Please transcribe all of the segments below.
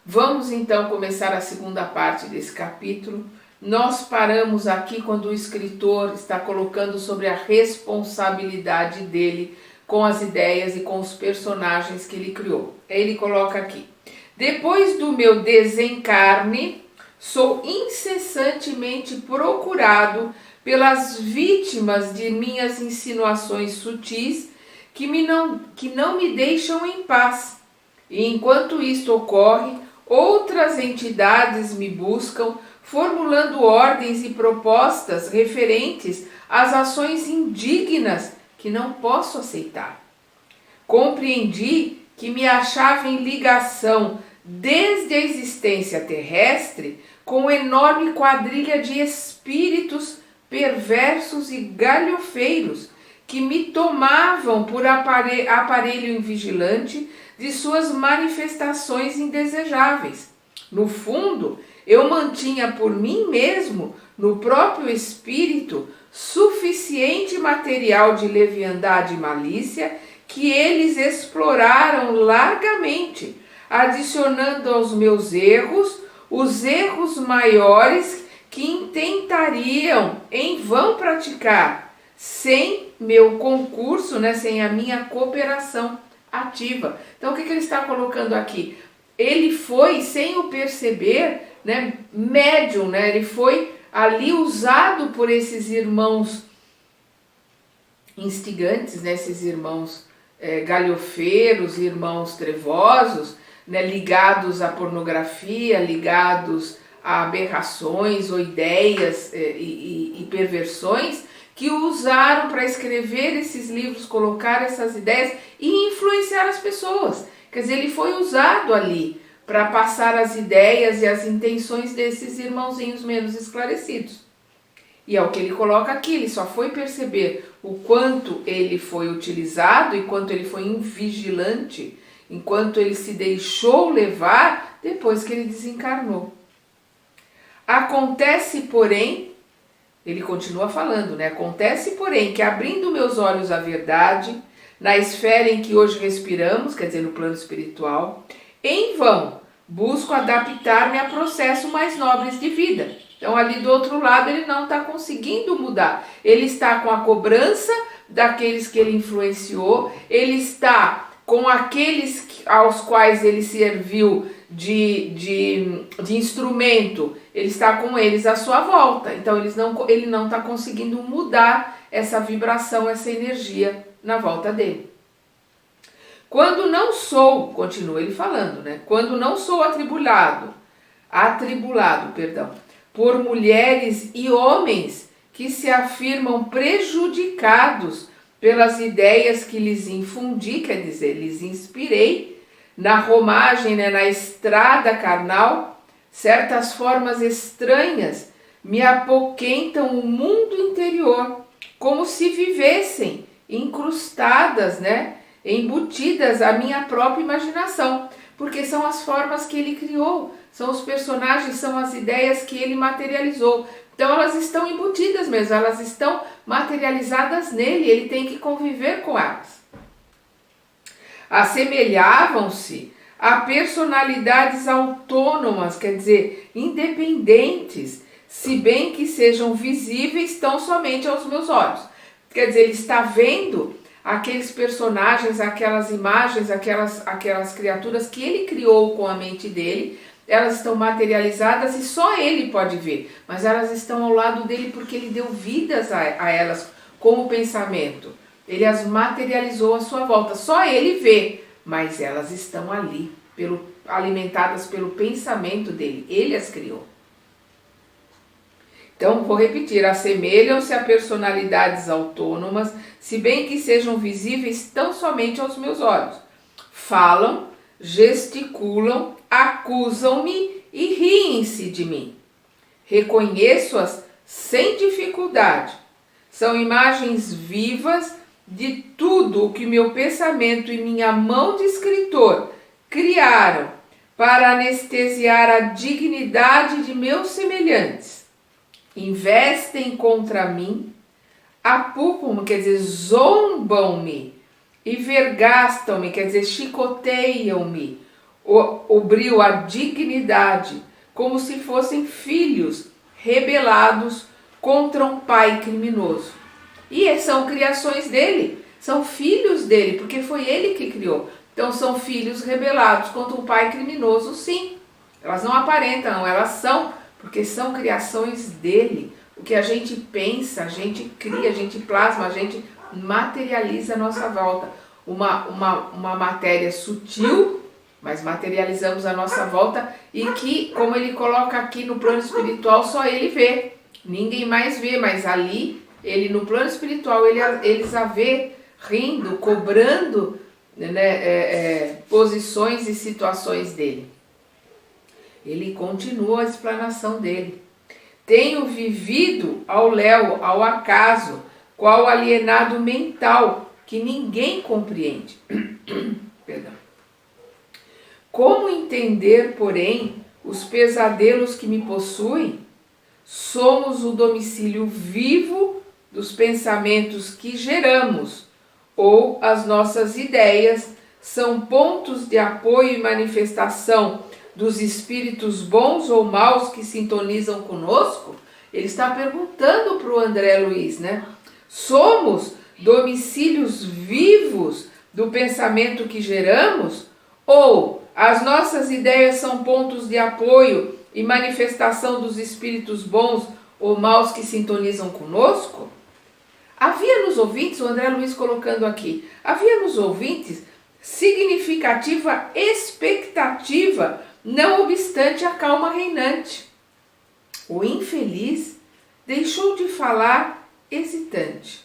Vamos então começar a segunda parte desse capítulo. Nós paramos aqui quando o escritor está colocando sobre a responsabilidade dele com as ideias e com os personagens que ele criou. Ele coloca aqui: depois do meu desencarne, sou incessantemente procurado pelas vítimas de minhas insinuações sutis que não me deixam em paz. E enquanto isto ocorre, outras entidades me buscam, formulando ordens e propostas referentes às ações indignas que não posso aceitar. Compreendi que me achava em ligação desde a existência terrestre com enorme quadrilha de espíritos perversos e galhofeiros que me tomavam por aparelho invigilante de suas manifestações indesejáveis. No fundo, eu mantinha por mim mesmo, no próprio espírito, suficiente material de leviandade e malícia que eles exploraram largamente, adicionando aos meus erros os erros maiores que intentariam em vão praticar, sem meu concurso, sem a minha cooperação ativa. Então, o que ele está colocando aqui? Ele foi, sem o perceber, médium, ele foi ali usado por esses irmãos instigantes, esses irmãos galhofeiros, irmãos trevosos, ligados à pornografia, ligados a aberrações ou ideias e perversões, que o usaram para escrever esses livros, colocar essas ideias e influenciar as pessoas. Quer dizer, ele foi usado ali para passar as ideias e as intenções desses irmãozinhos menos esclarecidos. E é o que ele coloca aqui, ele só foi perceber o quanto ele foi utilizado e quanto ele foi invigilante, enquanto ele se deixou levar depois que ele desencarnou. Acontece, porém, ele continua falando, acontece, porém, que abrindo meus olhos à verdade, na esfera em que hoje respiramos, quer dizer, no plano espiritual, em vão busco adaptar-me a processos mais nobres de vida. Então, ali do outro lado, ele não está conseguindo mudar. Ele está com a cobrança daqueles que ele influenciou, ele está com aqueles aos quais ele serviu de instrumento, ele está com eles à sua volta. Então, ele não está conseguindo mudar essa vibração, essa energia na volta dele. Quando não sou, continua ele falando, quando não sou atribulado, por mulheres e homens que se afirmam prejudicados pelas ideias que lhes infundi, quer dizer, lhes inspirei, na romagem, na estrada carnal, certas formas estranhas me apoquentam o mundo interior, como se vivessem incrustadas, embutidas à minha própria imaginação, porque são as formas que ele criou, são os personagens, são as ideias que ele materializou. Então elas estão embutidas mesmo, elas estão materializadas nele, ele tem que conviver com elas. Assemelhavam-se a personalidades autônomas, quer dizer, independentes, se bem que sejam visíveis tão somente aos meus olhos. Quer dizer, ele está vendo aqueles personagens, aquelas imagens, aquelas criaturas que ele criou com a mente dele, elas estão materializadas e só ele pode ver, mas elas estão ao lado dele porque ele deu vidas a elas com o pensamento. Ele as materializou à sua volta, só ele vê, mas elas estão ali, alimentadas pelo pensamento dele, ele as criou. Então, vou repetir, assemelham-se a personalidades autônomas, se bem que sejam visíveis tão somente aos meus olhos. Falam, gesticulam, acusam-me e riem-se de mim. Reconheço-as sem dificuldade. São imagens vivas de tudo o que meu pensamento e minha mão de escritor criaram para anestesiar a dignidade de meus semelhantes. Investem contra mim, apupam-me, quer dizer, zombam-me, e vergastam-me, quer dizer, chicoteiam-me, o brio, a dignidade, como se fossem filhos rebelados contra um pai criminoso. E são criações dele, são filhos dele, porque foi ele que criou. Então são filhos rebelados contra um pai criminoso, sim. Elas não aparentam, elas são, porque são criações dele. O que a gente pensa, a gente cria, a gente plasma, a gente materializa à nossa volta. Uma matéria sutil, mas materializamos à nossa volta e que, como ele coloca aqui no plano espiritual, só ele vê. Ninguém mais vê, mas ali, ele no plano espiritual, eles a vê rindo, cobrando, né, posições e situações dele. Ele continua a explanação dele. Tenho vivido ao léu, ao acaso, qual alienado mental que ninguém compreende. Perdão. Como entender, porém, os pesadelos que me possuem? Somos o domicílio vivo dos pensamentos que geramos, ou as nossas ideias são pontos de apoio e manifestação dos espíritos bons ou maus que sintonizam conosco? Ele está perguntando para o André Luiz, né? Somos domicílios vivos do pensamento que geramos? Ou as nossas ideias são pontos de apoio e manifestação dos espíritos bons ou maus que sintonizam conosco? Havia nos ouvintes, o André Luiz colocando aqui, havia nos ouvintes significativa expectativa, não obstante a calma reinante. O infeliz deixou de falar hesitante.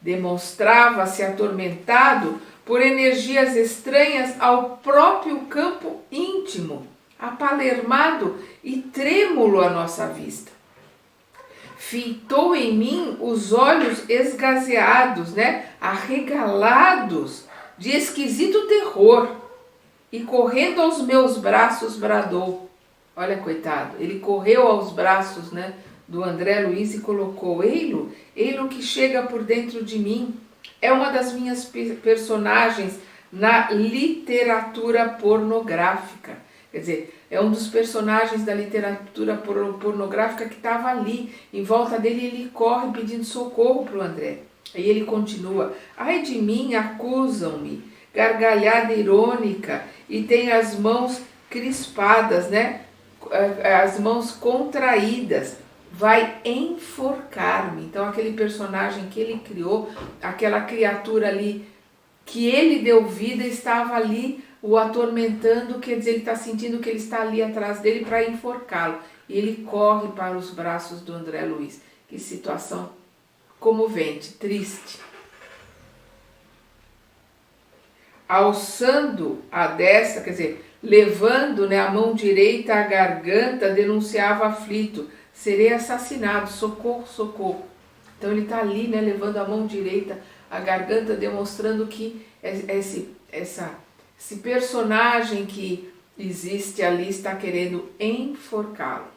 Demonstrava-se atormentado por energias estranhas ao próprio campo íntimo, apalermado e trêmulo à nossa vista. Fitou em mim os olhos esgazeados, arregalados de esquisito terror, e correndo aos meus braços bradou. Olha, coitado, ele correu aos braços, do André Luiz e colocou: Ei-lo que chega por dentro de mim. É uma das minhas personagens na literatura pornográfica. Quer dizer, é um dos personagens da literatura pornográfica que estava ali. Em volta dele, ele corre pedindo socorro para o André. Aí ele continua: ai de mim, acusam-me, gargalhada irônica, e tem as mãos crispadas, as mãos contraídas, vai enforcar-me. Então aquele personagem que ele criou, aquela criatura ali que ele deu vida, estava ali o atormentando, quer dizer, ele está sentindo que ele está ali atrás dele para enforcá-lo. E ele corre para os braços do André Luiz. Que situação comovente, triste. Alçando a destra, quer dizer, levando a mão direita à garganta, denunciava aflito: serei assassinado, socorro, socorro. Então ele está ali, levando a mão direita à garganta, demonstrando que esse personagem que existe ali está querendo enforcá-lo.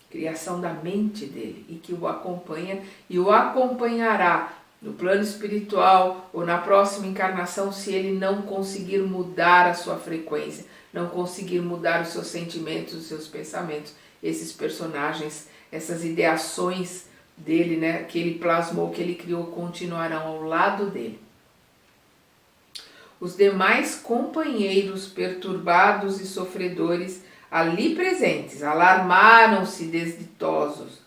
Criação da mente dele, e que o acompanha e o acompanhará no plano espiritual ou na próxima encarnação, se ele não conseguir mudar a sua frequência, não conseguir mudar os seus sentimentos, os seus pensamentos. Esses personagens, essas ideações dele, que ele plasmou, que ele criou, continuarão ao lado dele. Os demais companheiros perturbados e sofredores ali presentes alarmaram-se desditosos.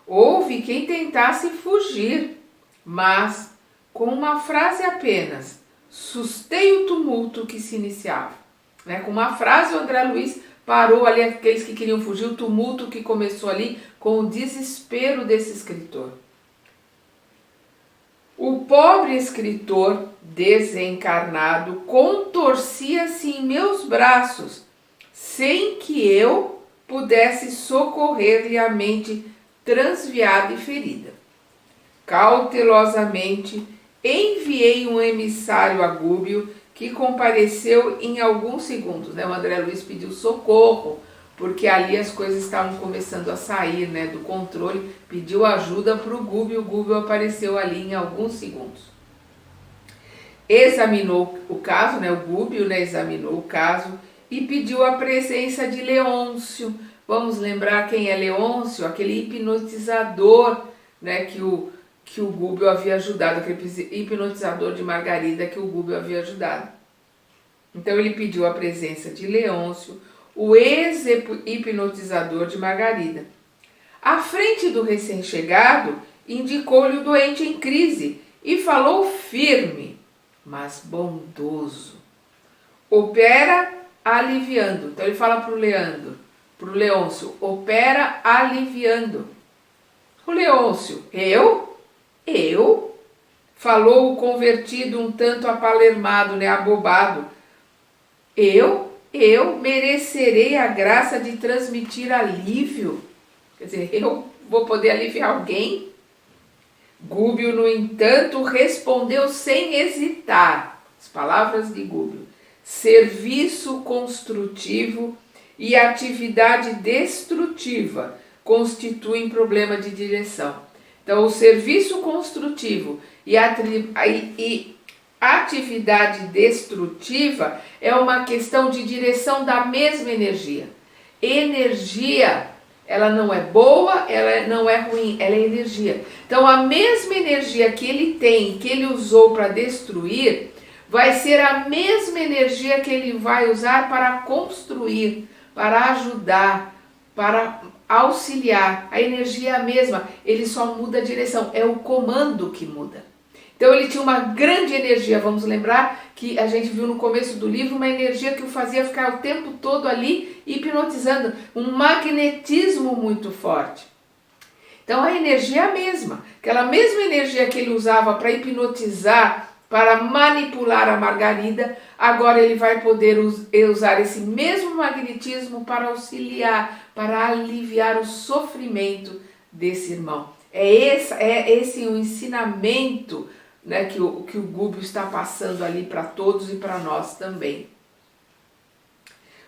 Houve quem tentasse fugir, mas, com uma frase apenas, sustei o tumulto que se iniciava. Com uma frase, o André Luiz parou ali aqueles que queriam fugir, o tumulto que começou ali com o desespero desse escritor. O pobre escritor desencarnado contorcia-se em meus braços, sem que eu pudesse socorrer-lhe a mente transviada e ferida. Cautelosamente enviei um emissário a Gúbio, que compareceu em alguns segundos. O André Luiz pediu socorro, porque ali as coisas estavam começando a sair do controle, pediu ajuda para o Gúbio apareceu ali em alguns segundos. examinou o caso, né, o Gúbio, né, examinou o caso e pediu a presença de Leôncio. Vamos lembrar quem é Leôncio? Aquele hipnotizador, né, que o Gúbio havia ajudado, aquele hipnotizador de Margarida que o Gúbio havia ajudado. Então ele pediu a presença de Leôncio, o ex-hipnotizador de Margarida. À frente do recém-chegado, indicou-lhe o doente em crise e falou firme, mas bondoso. Opera aliviando. Então ele fala para o Leôncio, opera aliviando. O Leôncio, eu? Falou o convertido um tanto apalermado, né, abobado. Eu merecerei a graça de transmitir alívio? Quer dizer, eu vou poder aliviar alguém? Gúbio, no entanto, respondeu sem hesitar. As palavras de Gúbio. Serviço construtivo e atividade destrutiva constituem problema de direção. Então, o serviço construtivo e atividade destrutiva é uma questão de direção da mesma energia. Energia, ela não é boa, ela não é ruim, ela é energia. Então, a mesma energia que ele tem, que ele usou para destruir, vai ser a mesma energia que ele vai usar para construir, para ajudar, para auxiliar. A energia é a mesma, ele só muda a direção, é o comando que muda. Então ele tinha uma grande energia, vamos lembrar que a gente viu no começo do livro uma energia que o fazia ficar o tempo todo ali hipnotizando, um magnetismo muito forte. Então a energia é a mesma, aquela mesma energia que ele usava para hipnotizar, para manipular a Margarida, agora ele vai poder usar esse mesmo magnetismo para auxiliar, para aliviar o sofrimento desse irmão. É esse o ensinamento, né, que o Gúbio está passando ali para todos e para nós também.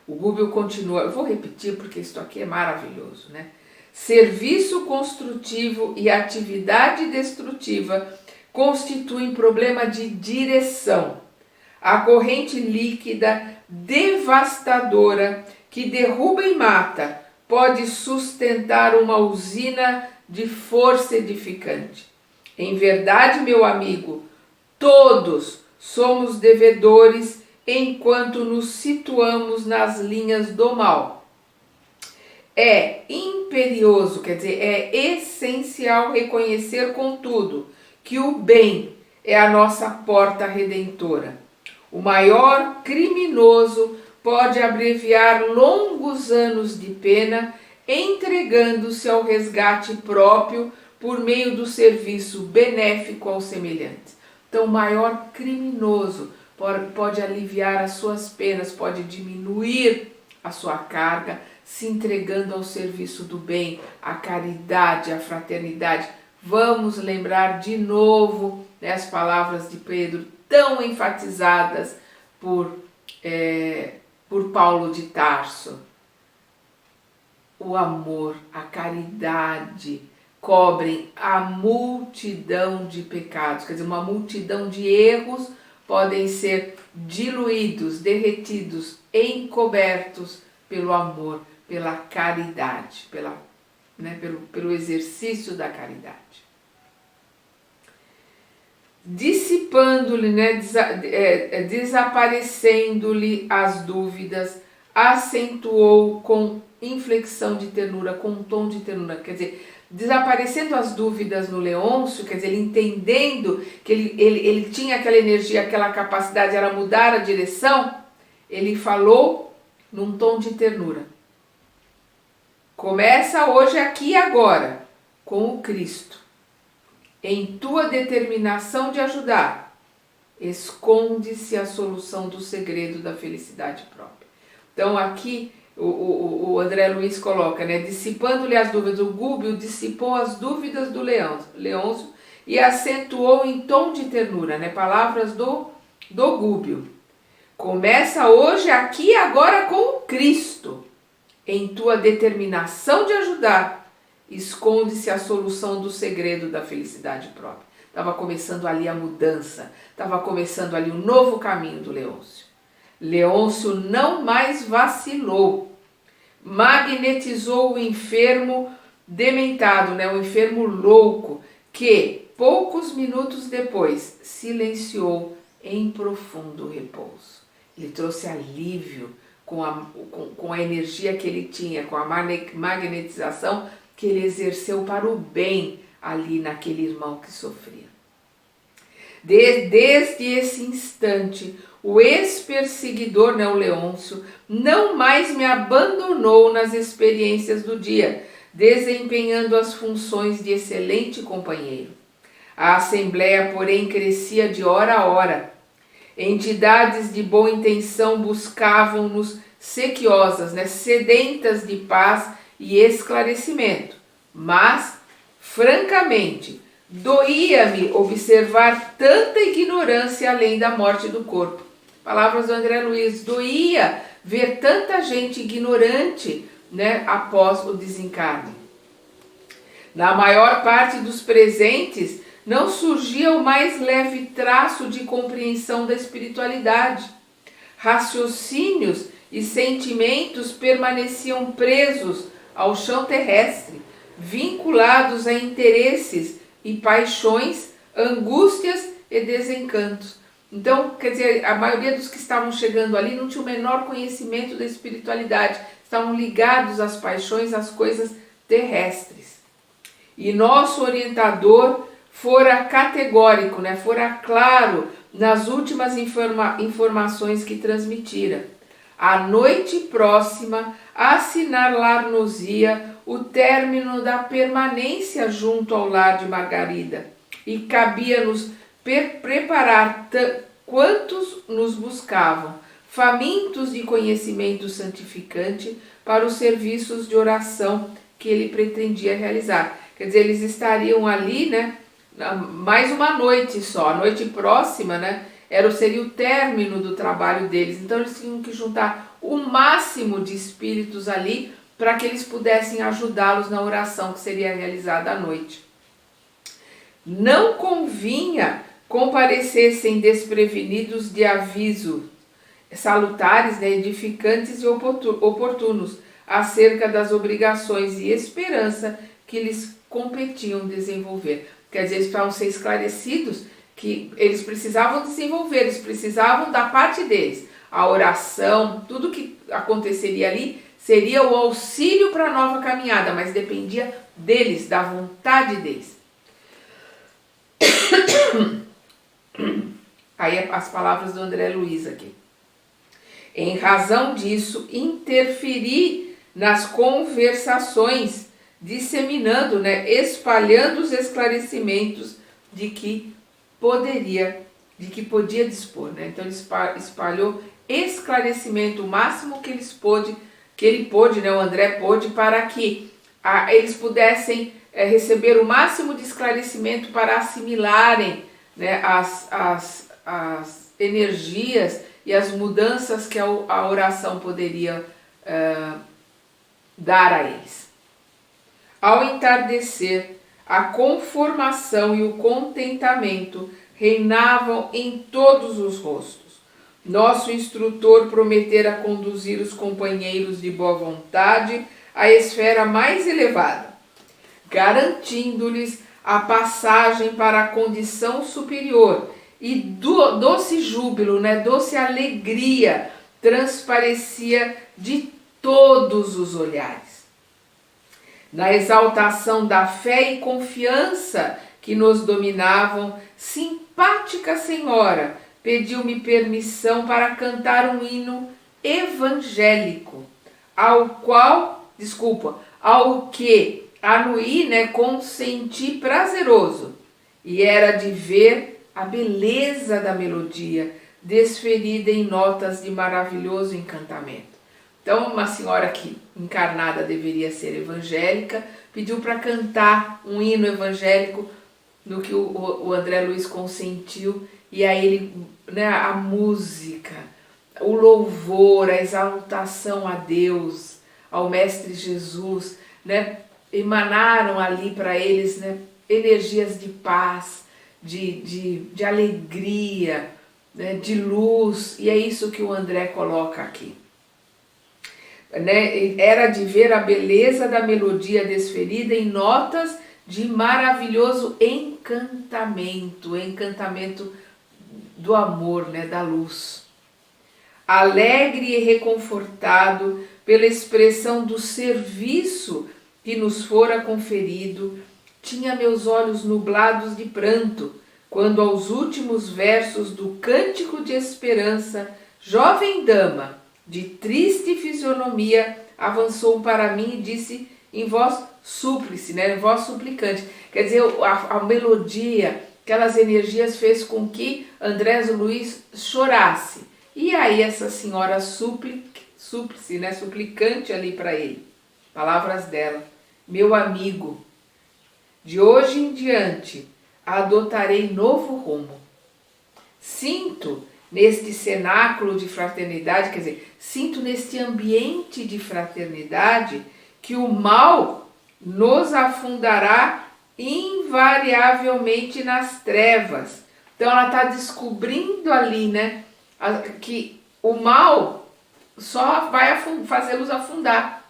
O Gúbio continua, eu vou repetir porque isso aqui é maravilhoso, né? Serviço construtivo e atividade destrutiva constituem problema de direção. A corrente líquida devastadora que derruba e mata pode sustentar uma usina de força edificante. Em verdade, meu amigo, todos somos devedores enquanto nos situamos nas linhas do mal. É imperioso, quer dizer, é essencial reconhecer, contudo, que o bem é a nossa porta redentora. O maior criminoso pode abreviar longos anos de pena, entregando-se ao resgate próprio por meio do serviço benéfico aos semelhantes. Então, o maior criminoso pode aliviar as suas penas, pode diminuir a sua carga, se entregando ao serviço do bem, à caridade, à fraternidade. Vamos lembrar de novo, né, as palavras de Pedro, tão enfatizadas por Paulo de Tarso. O amor, a caridade cobrem a multidão de pecados, quer dizer, uma multidão de erros podem ser diluídos, derretidos, encobertos pelo amor, pela caridade, pelo exercício da caridade. Dissipando-lhe, desaparecendo-lhe as dúvidas, acentuou com inflexão de ternura, com um tom de ternura, quer dizer, desaparecendo as dúvidas no Leôncio, quer dizer, ele entendendo que ele tinha aquela energia, aquela capacidade, era mudar a direção, ele falou num tom de ternura. Começa hoje, aqui e agora, com o Cristo. Em tua determinação de ajudar, esconde-se a solução do segredo da felicidade própria. Então aqui o André Luiz coloca, né, dissipando-lhe as dúvidas, o Gúbio dissipou as dúvidas do Leôncio e acentuou em tom de ternura, né, palavras do Gúbio. Começa hoje, aqui e agora com o Cristo. Em tua determinação de ajudar, esconde-se a solução do segredo da felicidade própria. estava começando ali a mudança, estava começando ali um novo caminho do Leôncio. Leôncio não mais vacilou, magnetizou o enfermo dementado, né, o enfermo louco, que poucos minutos depois silenciou em profundo repouso. Ele trouxe alívio com a energia que ele tinha, com a magnetização que ele exerceu para o bem ali naquele irmão que sofria. Desde esse instante, o ex-perseguidor, né, o Leôncio, não mais me abandonou nas experiências do dia, desempenhando as funções de excelente companheiro. A assembleia, porém, crescia de hora a hora. Entidades de boa intenção buscavam-nos sequiosas, né, sedentas de paz e esclarecimento. Mas, francamente, doía-me observar tanta ignorância além da morte do corpo. Palavras do André Luiz. Doía ver tanta gente ignorante, né, após o desencarne. Na maior parte dos presentes, não surgia o mais leve traço de compreensão da espiritualidade. Raciocínios e sentimentos permaneciam presos ao chão terrestre, vinculados a interesses e paixões, angústias e desencantos. Então, quer dizer, a maioria dos que estavam chegando ali não tinha o menor conhecimento da espiritualidade, estavam ligados às paixões, às coisas terrestres. E nosso orientador fora categórico, né? Fora claro nas últimas informações que transmitira. A noite próxima assinalar-nos-ia o término da permanência junto ao lar de Margarida, e cabia-nos preparar quantos nos buscavam, famintos de conhecimento santificante, para os serviços de oração que ele pretendia realizar. Quer dizer, eles estariam ali, né, mais uma noite só, a noite próxima, né, seria o término do trabalho deles. Então eles tinham que juntar o máximo de espíritos ali para que eles pudessem ajudá-los na oração que seria realizada à noite. Não convinha comparecessem desprevenidos de aviso, salutares, né, edificantes e oportunos, acerca das obrigações e esperança que lhes competiam desenvolver. Quer dizer, eles precisavam ser esclarecidos que eles precisavam desenvolver, eles precisavam da parte deles. A oração, tudo que aconteceria ali seria o auxílio para a nova caminhada, mas dependia deles, da vontade deles. Aí as palavras do André Luiz aqui. Em razão disso, interferi nas conversações, disseminando, né, espalhando os esclarecimentos de que podia dispor, né? Então ele espalhou esclarecimento, o máximo que ele pôde, né, o André pôde, para que eles pudessem receber o máximo de esclarecimento para assimilarem, né, as energias e as mudanças que a oração poderia dar a eles. Ao entardecer, a conformação e o contentamento reinavam em todos os rostos. Nosso instrutor prometera conduzir os companheiros de boa vontade à esfera mais elevada, garantindo-lhes a passagem para a condição superior, e doce júbilo, né, doce alegria transparecia de todos os olhares. Na exaltação da fé e confiança que nos dominavam, simpática senhora pediu-me permissão para cantar um hino evangélico, ao que Anuí, né, consenti prazeroso, e era de ver a beleza da melodia desferida em notas de maravilhoso encantamento. Então, uma senhora que encarnada deveria ser evangélica, pediu para cantar um hino evangélico, no que o André Luiz consentiu, e aí ele, né, a música, o louvor, a exaltação a Deus, ao Mestre Jesus, né, emanaram ali para eles, né, energias de paz, de alegria, né, de luz, e é isso que o André coloca aqui. Né? Era de ver a beleza da melodia desferida em notas de maravilhoso encantamento, encantamento do amor, né, da luz. Alegre e reconfortado pela expressão do serviço que nos fora conferido, tinha meus olhos nublados de pranto, quando aos últimos versos do Cântico de Esperança, jovem dama, de triste fisionomia, avançou para mim e disse em voz súplice, né, em voz suplicante. Quer dizer, a melodia, aquelas energias fez com que Andrés Luiz chorasse. E aí essa senhora súplice, né, suplicante ali para ele. Palavras dela: meu amigo, de hoje em diante adotarei novo rumo. Sinto neste cenáculo de fraternidade, quer dizer, sinto neste ambiente de fraternidade que o mal nos afundará invariavelmente nas trevas. Então ela está descobrindo ali, né, que o mal só vai fazê-los afundar.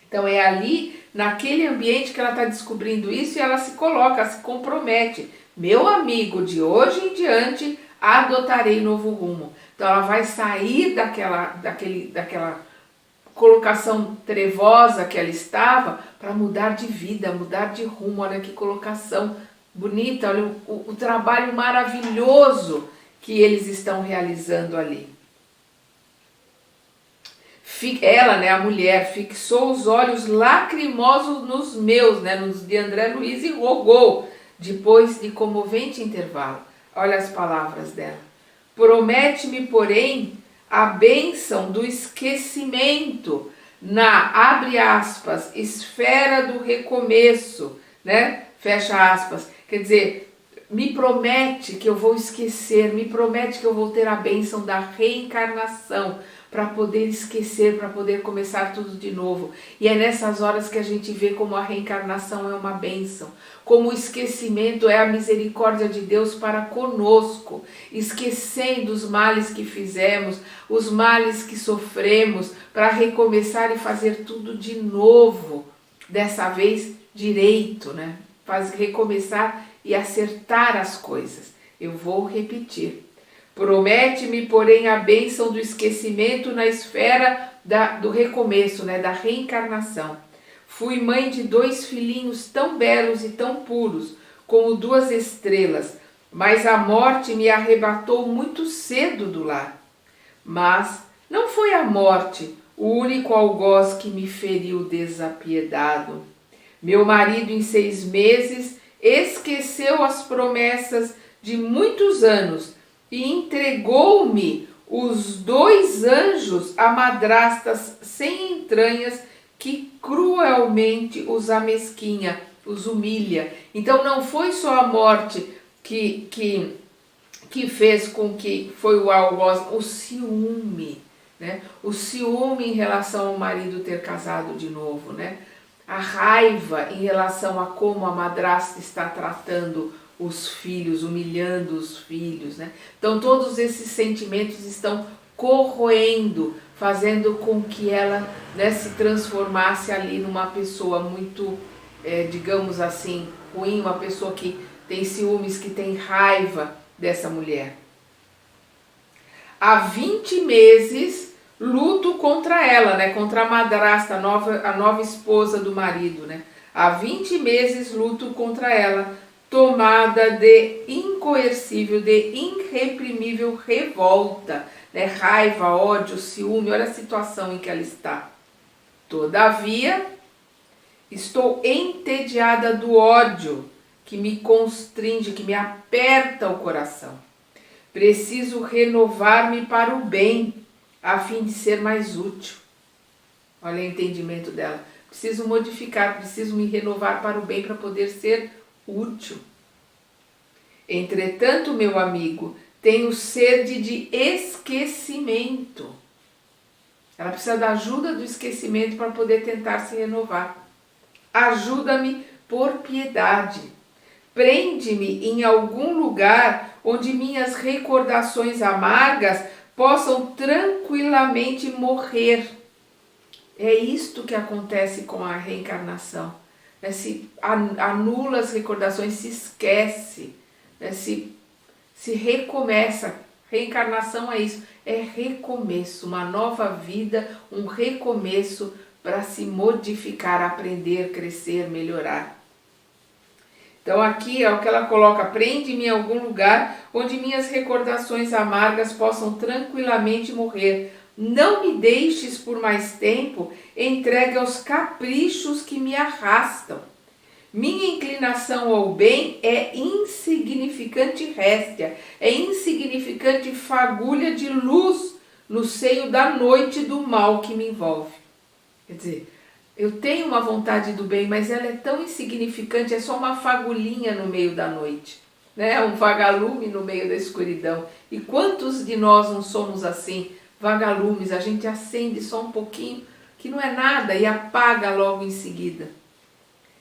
Então é ali, naquele ambiente, que ela está descobrindo isso, e ela se coloca, se compromete. Meu amigo, de hoje em diante adotarei novo rumo. Então ela vai sair daquela colocação trevosa que ela estava para mudar de vida, mudar de rumo. Olha que colocação bonita, olha o trabalho maravilhoso que eles estão realizando ali. Ela, né, a mulher, fixou os olhos lacrimosos nos meus, né, nos de André Luiz, e rogou, depois de comovente intervalo. Olha as palavras dela. Promete-me, porém, a bênção do esquecimento na, abre aspas, esfera do recomeço, né? Fecha aspas. Quer dizer, me promete que eu vou esquecer, me promete que eu vou ter a bênção da reencarnação, para poder esquecer, para poder começar tudo de novo. E é nessas horas que a gente vê como a reencarnação é uma bênção, como o esquecimento é a misericórdia de Deus para conosco, esquecendo os males que fizemos, os males que sofremos, para recomeçar e fazer tudo de novo, dessa vez direito, né? Recomeçar e acertar as coisas. Eu vou repetir. Promete-me, porém, a bênção do esquecimento na esfera do recomeço, né, da reencarnação. Fui mãe de 2 filhinhos tão belos e tão puros, como 2 estrelas, mas a morte me arrebatou muito cedo do lar. Mas não foi a morte o único algoz que me feriu desapiedado. Meu marido, em 6 meses, esqueceu as promessas de muitos anos e entregou-me os 2 anjos a madrastas sem entranhas que cruelmente os amesquinha, os humilha. Então não foi só a morte que fez com que foi o algoz, o ciúme, né? O ciúme em relação ao marido ter casado de novo, né? A raiva em relação a como a madrasta está tratando os filhos, humilhando os filhos, né? Então todos esses sentimentos estão corroendo, fazendo com que ela, né, se transformasse ali numa pessoa muito, digamos assim, ruim, uma pessoa que tem ciúmes, que tem raiva dessa mulher. Há 20 meses luto contra ela, né, contra a madrasta, a nova esposa do marido, né? Há 20 meses luto contra ela, tomada de incoercível, de irreprimível revolta, né? Raiva, ódio, ciúme, olha a situação em que ela está. Todavia, estou entediada do ódio que me constringe, que me aperta o coração. Preciso renovar-me para o bem, a fim de ser mais útil. Olha o entendimento dela. Preciso modificar, preciso me renovar para o bem, para poder ser útil. Entretanto, meu amigo, tenho sede de esquecimento. Ela precisa da ajuda do esquecimento para poder tentar se renovar. Ajuda-me por piedade. Prende-me em algum lugar onde minhas recordações amargas possam tranquilamente morrer. É isto que acontece com a reencarnação. Se anula as recordações, se esquece, se recomeça. Reencarnação é isso, é recomeço, uma nova vida, um recomeço para se modificar, aprender, crescer, melhorar. Então aqui é o que ela coloca: prende-me em algum lugar onde minhas recordações amargas possam tranquilamente morrer. Não me deixes por mais tempo entregue aos caprichos que me arrastam. Minha inclinação ao bem é insignificante réstia, é insignificante fagulha de luz no seio da noite do mal que me envolve. Quer dizer, eu tenho uma vontade do bem, mas ela é tão insignificante, é só uma fagulhinha no meio da noite, né? Um vagalume no meio da escuridão. E quantos de nós não somos assim, vagalumes? A gente acende só um pouquinho, que não é nada, e apaga logo em seguida.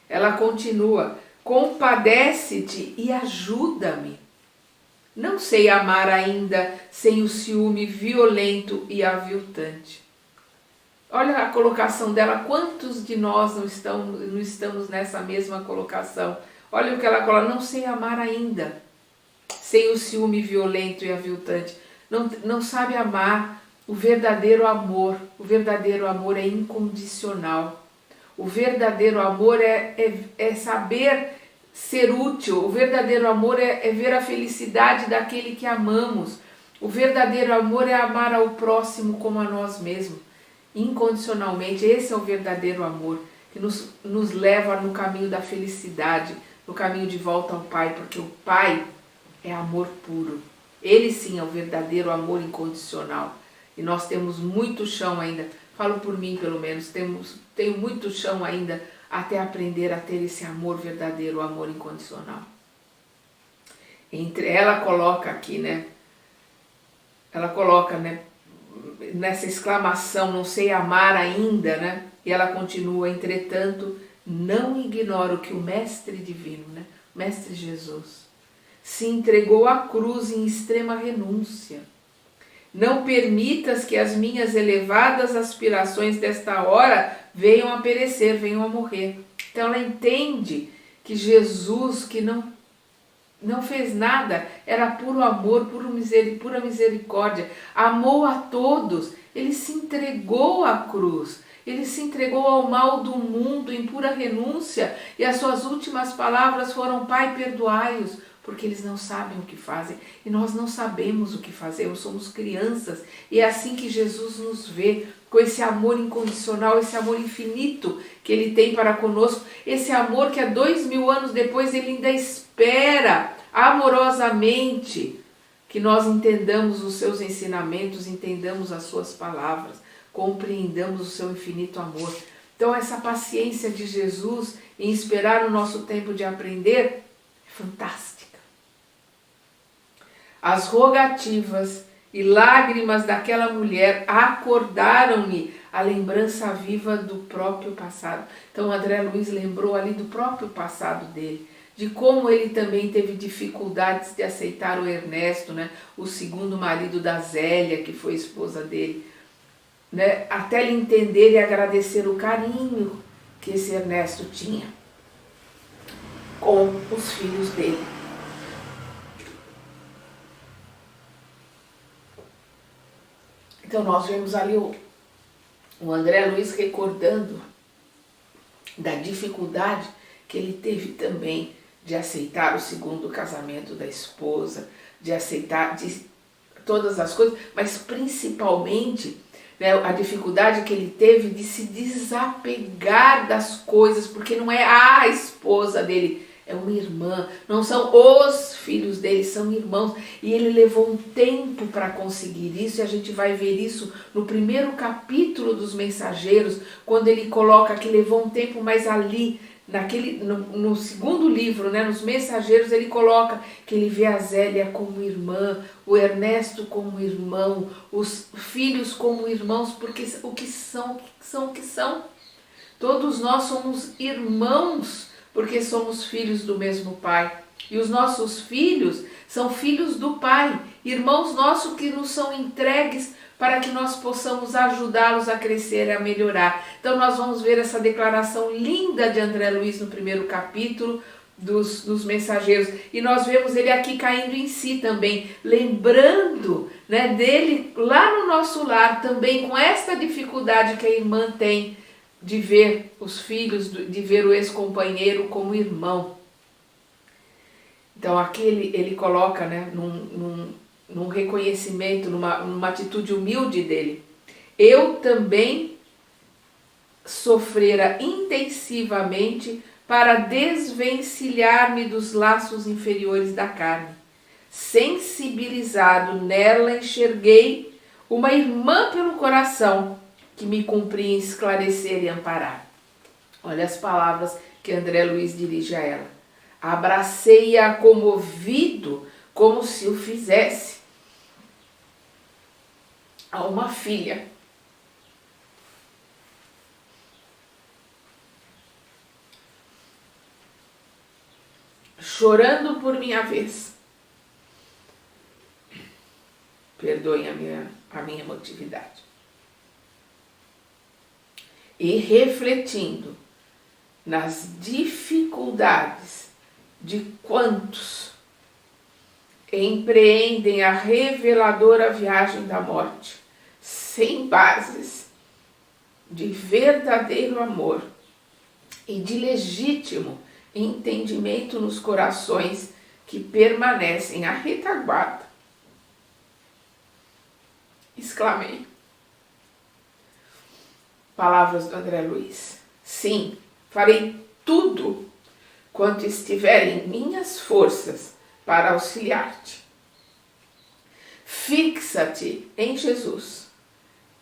Ela continua: compadece-te e ajuda-me. Não sei amar ainda sem o ciúme violento e aviltante. Olha a colocação dela, quantos de nós não estamos nessa mesma colocação? Olha o que ela coloca: não sei amar ainda sem o ciúme violento e aviltante. Não sabe amar o verdadeiro amor. O verdadeiro amor é incondicional. O verdadeiro amor é saber ser útil. O verdadeiro amor é ver a felicidade daquele que amamos. O verdadeiro amor é amar ao próximo como a nós mesmos, incondicionalmente. Esse é o verdadeiro amor, que nos leva no caminho da felicidade, no caminho de volta ao Pai, porque o Pai é amor puro. Ele sim é o verdadeiro amor incondicional. E nós temos muito chão ainda, falo por mim pelo menos, tenho muito chão ainda até aprender a ter esse amor verdadeiro, o amor incondicional. Ela coloca aqui, ela coloca, nessa exclamação, não sei amar ainda, e ela continua: entretanto, não ignoro que o Mestre Divino, Mestre Jesus, se entregou à cruz em extrema renúncia. Não permitas que as minhas elevadas aspirações desta hora venham a perecer, venham a morrer. Então ela entende que Jesus, que não fez nada, era puro amor, pura misericórdia, amou a todos, ele se entregou à cruz, ele se entregou ao mal do mundo em pura renúncia, e as suas últimas palavras foram: Pai, perdoai-os, porque eles não sabem o que fazem. E nós não sabemos o que fazemos, somos crianças, e é assim que Jesus nos vê, com esse amor incondicional, esse amor infinito que ele tem para conosco, esse amor que há 2000 anos depois ele ainda espera amorosamente que nós entendamos os seus ensinamentos, entendamos as suas palavras, compreendamos o seu infinito amor. Então essa paciência de Jesus em esperar o nosso tempo de aprender é fantástica. As rogativas e lágrimas daquela mulher acordaram-me a lembrança viva do próprio passado. Então André Luiz lembrou ali do próprio passado dele, de como ele também teve dificuldades de aceitar o Ernesto, o segundo marido da Zélia, que foi esposa dele, até ele entender e agradecer o carinho que esse Ernesto tinha com os filhos dele. Então nós vemos ali o André Luiz recordando da dificuldade que ele teve também de aceitar o segundo casamento da esposa, de aceitar todas as coisas, mas principalmente a dificuldade que ele teve de se desapegar das coisas, porque não é a esposa dele, é uma irmã, não são os filhos dele, são irmãos, e ele levou um tempo para conseguir isso, e a gente vai ver isso no primeiro capítulo dos Mensageiros, quando ele coloca que levou um tempo, mas ali, no segundo livro, nos Mensageiros, ele coloca que ele vê a Zélia como irmã, o Ernesto como irmão, os filhos como irmãos, porque o que são. Todos nós somos irmãos, porque somos filhos do mesmo Pai. E os nossos filhos são filhos do Pai, irmãos nossos que nos são entregues para que nós possamos ajudá-los a crescer e a melhorar. Então nós vamos ver essa declaração linda de André Luiz no primeiro capítulo dos mensageiros. E nós vemos ele aqui caindo em si também, lembrando, né, dele lá no nosso lar também, com esta dificuldade que a irmã tem de ver os filhos, de ver o ex-companheiro como irmão. Então aqui ele coloca, né, num reconhecimento, numa atitude humilde dele. Eu também sofrera intensivamente para desvencilhar-me dos laços inferiores da carne. Sensibilizado nela, enxerguei uma irmã pelo coração que me cumpria esclarecer e amparar. Olha as palavras que André Luiz dirige a ela. Abracei-a comovido, como se o fizesse a uma filha. Chorando por minha vez. Perdoem a minha emotividade. E refletindo nas dificuldades de quantos empreendem a reveladora viagem da morte, sem bases de verdadeiro amor e de legítimo entendimento nos corações que permanecem à retaguarda. Exclamei. Palavras do André Luiz. Sim, farei tudo quanto estiver em minhas forças para auxiliar-te. Fixa-te em Jesus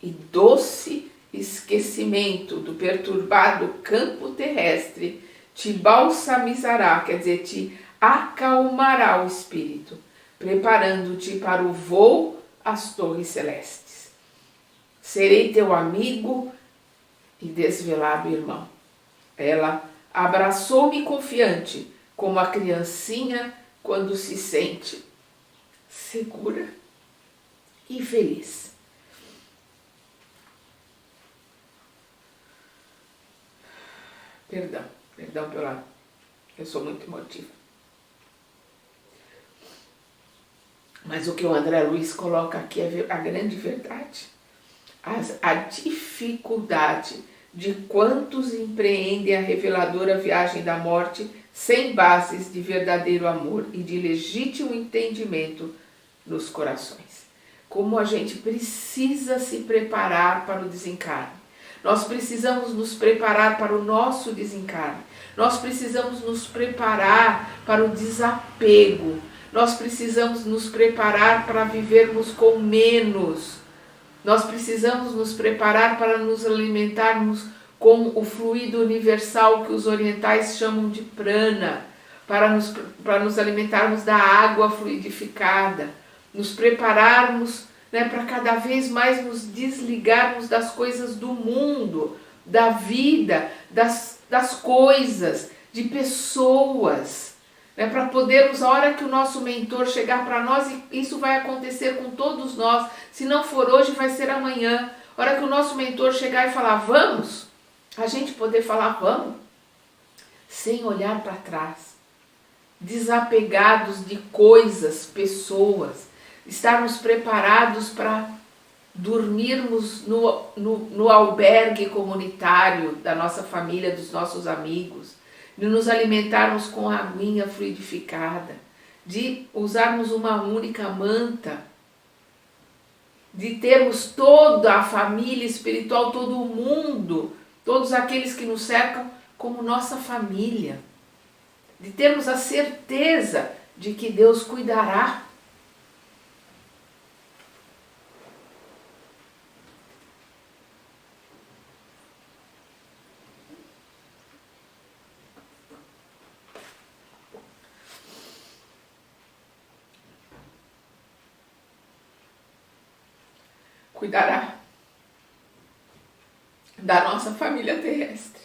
e doce esquecimento do perturbado campo terrestre te balsamizará, quer dizer, te acalmará o espírito, preparando-te para o voo às torres celestes. Serei teu amigo e desvelado irmão. Ela abraçou-me confiante, como a criancinha quando se sente segura e feliz. Perdão pela... Eu sou muito emotiva. Mas o que o André Luiz coloca aqui é a grande verdade. A dificuldade de quantos empreendem a reveladora viagem da morte sem bases de verdadeiro amor e de legítimo entendimento nos corações. Como a gente precisa se preparar para o desencarne. Nós precisamos nos preparar para o nosso desencarne. Nós precisamos nos preparar para o desapego. Nós precisamos nos preparar para vivermos com menos. Nós precisamos nos preparar para nos alimentarmos com o fluido universal que os orientais chamam de prana, para nos alimentarmos da água fluidificada, nos prepararmos, né, para cada vez mais nos desligarmos das coisas do mundo, da vida, das coisas, de pessoas, né, para podermos, a hora que o nosso mentor chegar para nós, e isso vai acontecer com todos nós, se não for hoje, vai ser amanhã, a hora que o nosso mentor chegar e falar, vamos, a gente poder falar, vamos, sem olhar para trás, desapegados de coisas, pessoas, estarmos preparados para dormirmos no albergue comunitário da nossa família, dos nossos amigos, de nos alimentarmos com a aguinha fluidificada, de usarmos uma única manta, de termos toda a família espiritual, todo o mundo, todos aqueles que nos cercam como nossa família, de termos a certeza de que Deus cuidará. Cuidará da nossa família terrestre.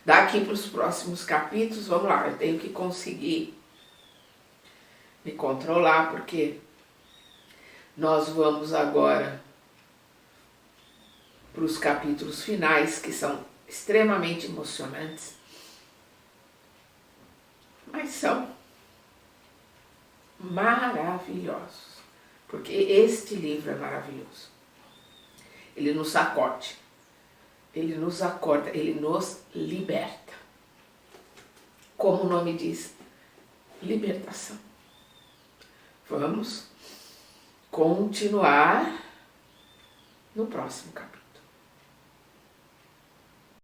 Daqui para os próximos capítulos, vamos lá, eu tenho que conseguir me controlar, porque nós vamos agora para os capítulos finais, que são extremamente emocionantes, mas são maravilhosos, porque este livro é maravilhoso. Ele nos sacode, ele nos acorda, ele nos liberta. Como o nome diz, libertação. Vamos continuar no próximo capítulo.